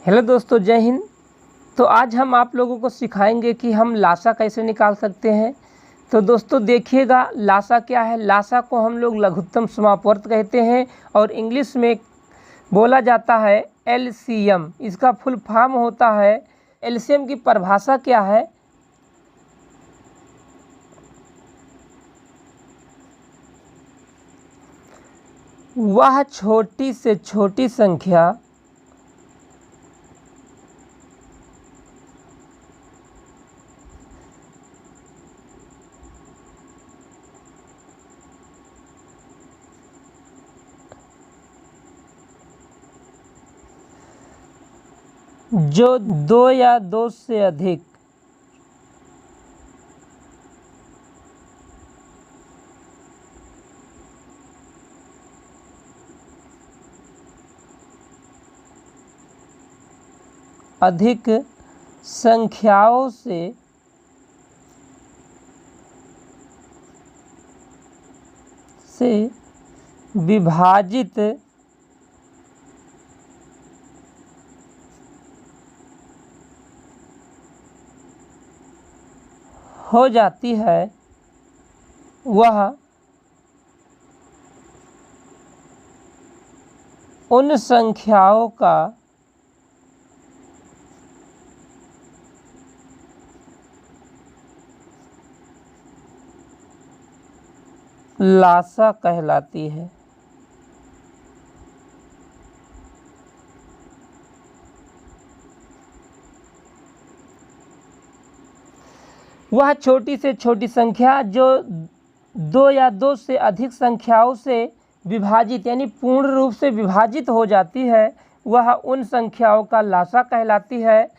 Hello दोस्तों, जय हिंद। तो आज हम आप लोगों को सिखाएंगे कि हम लासा कैसे निकाल सकते हैं। तो दोस्तों देखिएगा, लासा क्या है। लासा को हम लोग लघुत्तम समापवर्त कहते हैं और इंग्लिश में बोला जाता है एलसीएम। इसका फुल फॉर्म होता है, एलसीएम की परिभाषा क्या है? वह छोटी से छोटी संख्या जो दो या दो से अधिक संख्याओं से विभाजित हो जाती है, वह उन संख्याओं का लासा कहलाती है। वह छोटी से छोटी संख्या जो दो या दो से अधिक संख्याओं से विभाजित यानी पूर्ण रूप से विभाजित हो जाती है, वह उन संख्याओं का लासा कहलाती है।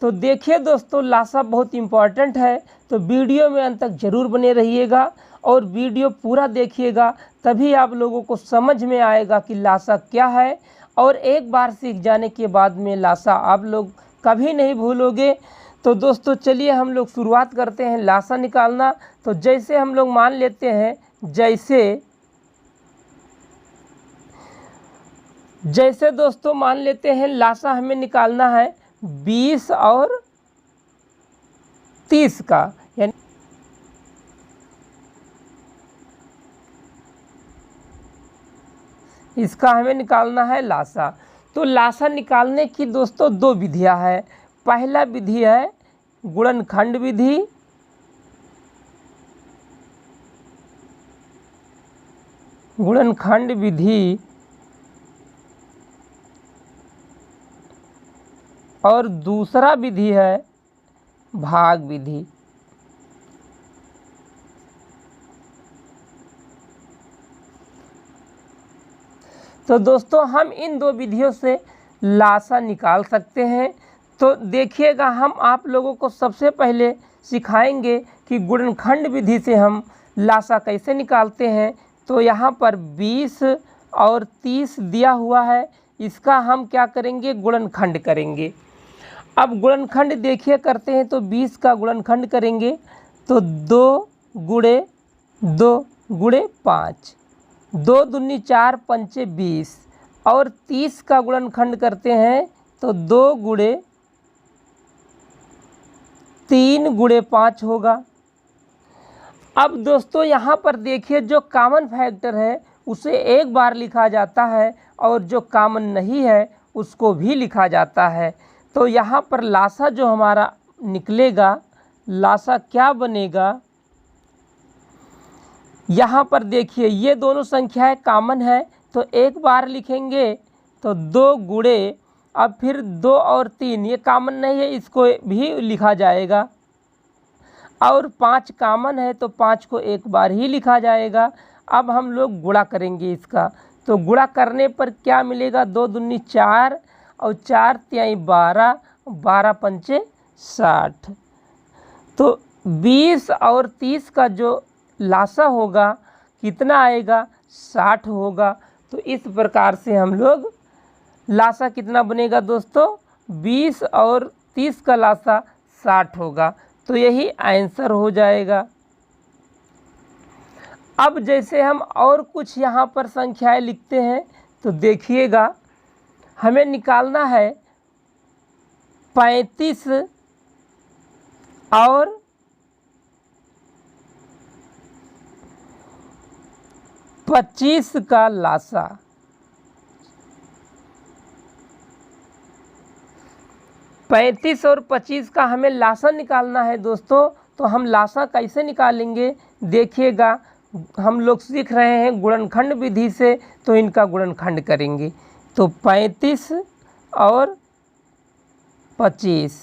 तो देखिए दोस्तों, लासा बहुत इम्पॉर्टेंट है, तो वीडियो में अंत तक जरूर बने रहिएगा और वीडियो पूरा देखिएगा, तभी आप लोगों को समझ में आएगा कि लासा क्या है। और एक बार सीख जाने के बाद में लासा आप लोग कभी नहीं भूलोगे। तो दोस्तों चलिए हम लोग शुरुआत करते हैं लासा निकालना। तो जैसे हम लोग मान लेते हैं, जैसे दोस्तों मान लेते हैं लासा हमें निकालना है 20 और 30 का, यानी इसका हमें निकालना है लासा। तो लासा निकालने की दोस्तों दो विधियां हैं। पहला विधि है गुणनखंड विधि, और दूसरा विधि है भाग विधि। तो दोस्तों हम इन दो विधियों से लासा निकाल सकते हैं। तो देखिएगा, हम आप लोगों को सबसे पहले सिखाएंगे कि गुणनखंड विधि से हम लासा कैसे निकालते हैं। तो यहाँ पर 20 और 30 दिया हुआ है, इसका हम क्या करेंगे, गुणनखंड करेंगे। अब गुणनखंड देखिए करते हैं, तो 20 का गुणनखंड करेंगे तो 2 गुणे 5, 2 दूनी 4, 5 20। और 30 का गुणनखंड करते हैं तो 2 गुणे 3 गुणे 5 होगा। अब दोस्तों यहाँ पर देखिए, जो कॉमन फैक्टर है उसे एक बार लिखा जाता है और जो कॉमन नहीं है उसको भी लिखा जाता है। तो यहाँ पर लासा जो हमारा निकलेगा, लासा क्या बनेगा, यहाँ पर देखिए ये दोनों संख्याएं कॉमन है तो एक बार लिखेंगे तो 2 गुणे, अब फिर 2 और 3 ये कॉमन नहीं है, इसको भी लिखा जाएगा। और 5 कॉमन है तो 5 को एक बार ही लिखा जाएगा। अब हम लोग गुणा करेंगे इसका, तो गुणा करने पर क्या मिलेगा, 2 दूनी 4 और 4 तिहाई 12, 12 पंचे 60। तो 20 और 30 का जो लासा होगा कितना आएगा, 60 होगा। तो इस प्रकार से हम लोग लासा कितना बनेगा दोस्तों, 20 और 30 का लासा 60 होगा। तो यही आंसर हो जाएगा। अब जैसे हम और कुछ यहाँ पर संख्याएं लिखते हैं, तो देखिएगा हमें निकालना है 35 और 25 का लासा। 35 और 25 का हमें लासा निकालना है दोस्तों। तो हम लासा कैसे निकालेंगे देखिएगा, हम लोग सीख रहे हैं गुणनखंड विधि से, तो इनका गुणनखंड करेंगे। तो 35 और 25,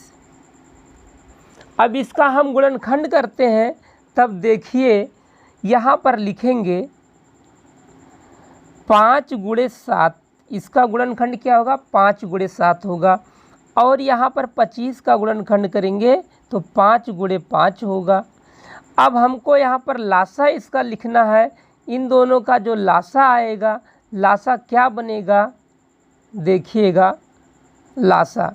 अब इसका हम गुणनखंड करते हैं। तब देखिए यहाँ पर लिखेंगे 5 गुणे 7, इसका गुणनखंड क्या होगा, 5 गुणे 7 होगा। और यहाँ पर 25 का गुणनखंड करेंगे तो 5 गुणे 5 होगा। अब हमको यहाँ पर लासा इसका लिखना है। इन दोनों का जो लासा आएगा, लासा क्या बनेगा देखिएगा, लासा।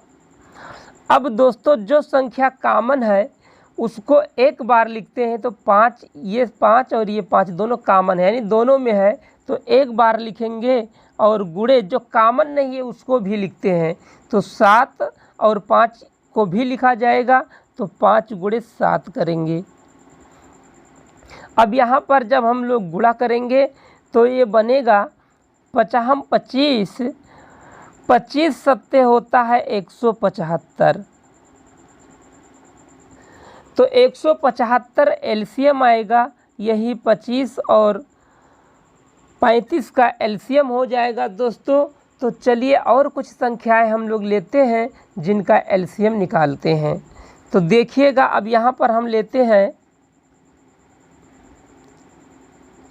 अब दोस्तों जो संख्या कॉमन है उसको एक बार लिखते हैं। तो 5, ये 5 और ये 5 दोनों कॉमन है, यानी दोनों में है, तो एक बार लिखेंगे। और गुणे जो कॉमन नहीं है उसको भी लिखते हैं। तो 7 और 5 को भी लिखा जाएगा, तो 5 गुणे 7 करेंगे। अब यहाँ पर जब हम लोग गुणा करेंगे तो ये बनेगा 50 25, 25 सत्ते होता है 175। तो 175 एलसीएम आएगा, यही 25 और 35 का एलसीएम हो जाएगा दोस्तों। तो चलिए और कुछ संख्याएं हम लोग लेते हैं जिनका एलसीएम निकालते हैं। तो देखिएगा, अब यहाँ पर हम लेते हैं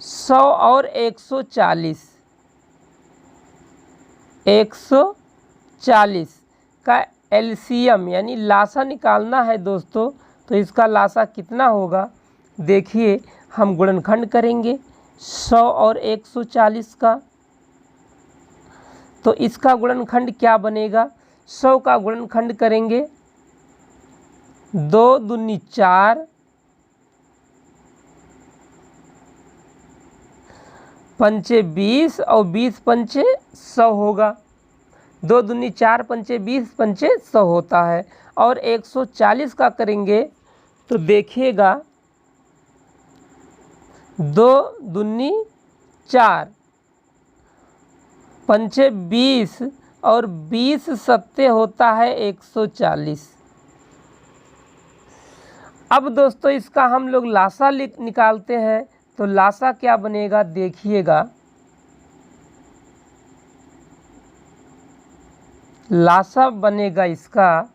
100 और 140। 140 का एलसीएम यानी लासा निकालना है दोस्तों। तो इसका लासा कितना होगा देखिए, हम गुणनखंड करेंगे 100 और 140 का। तो इसका गुणनखंड क्या बनेगा, 100 का गुणनखंड करेंगे 2 दूनी 4, 5 20 और 20 पंचे 100 होगा। 2 दूनी 4, 5 20, पंचे 100 होता है। और 140 का करेंगे तो देखिएगा 2 दूनी 4, पंचे 20 और 20 सत्ते होता है 140। अब दोस्तों इसका हम लोग लासा निकालते हैं। तो लासा क्या बनेगा देखिएगा, लासा बनेगा इसका,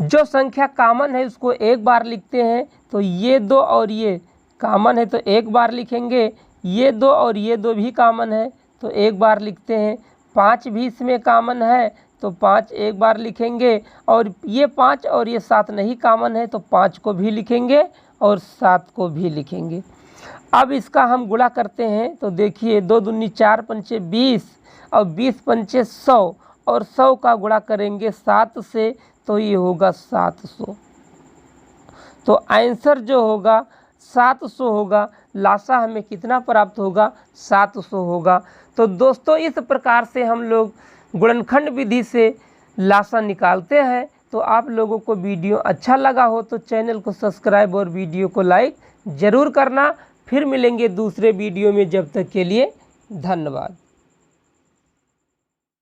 जो संख्या कॉमन है उसको एक बार लिखते हैं। तो ये 2 और ये कॉमन है तो एक बार लिखेंगे, ये 2 और ये 2 भी कॉमन है तो एक बार लिखते हैं। 5 भी इसमें कॉमन है तो 5 एक बार लिखेंगे। और ये 5 और ये 7 नहीं कॉमन है तो 5 को भी लिखेंगे और 7 को भी लिखेंगे। अब इसका हम गुणा करते हैं। तो देखिए 2 दूनी 4, पंचे 20 और 20 पंचे 100 और 100 का गुणा करेंगे 7 से, तो ये होगा 700। तो आंसर जो होगा 700 होगा। लासा हमें कितना प्राप्त होगा, 700 होगा। तो दोस्तों इस प्रकार से हम लोग गुणनखंड विधि से लासा निकालते हैं। तो आप लोगों को वीडियो अच्छा लगा हो तो चैनल को सब्सक्राइब और वीडियो को लाइक ज़रूर करना। फिर मिलेंगे दूसरे वीडियो में, जब तक के लिए धन्यवाद।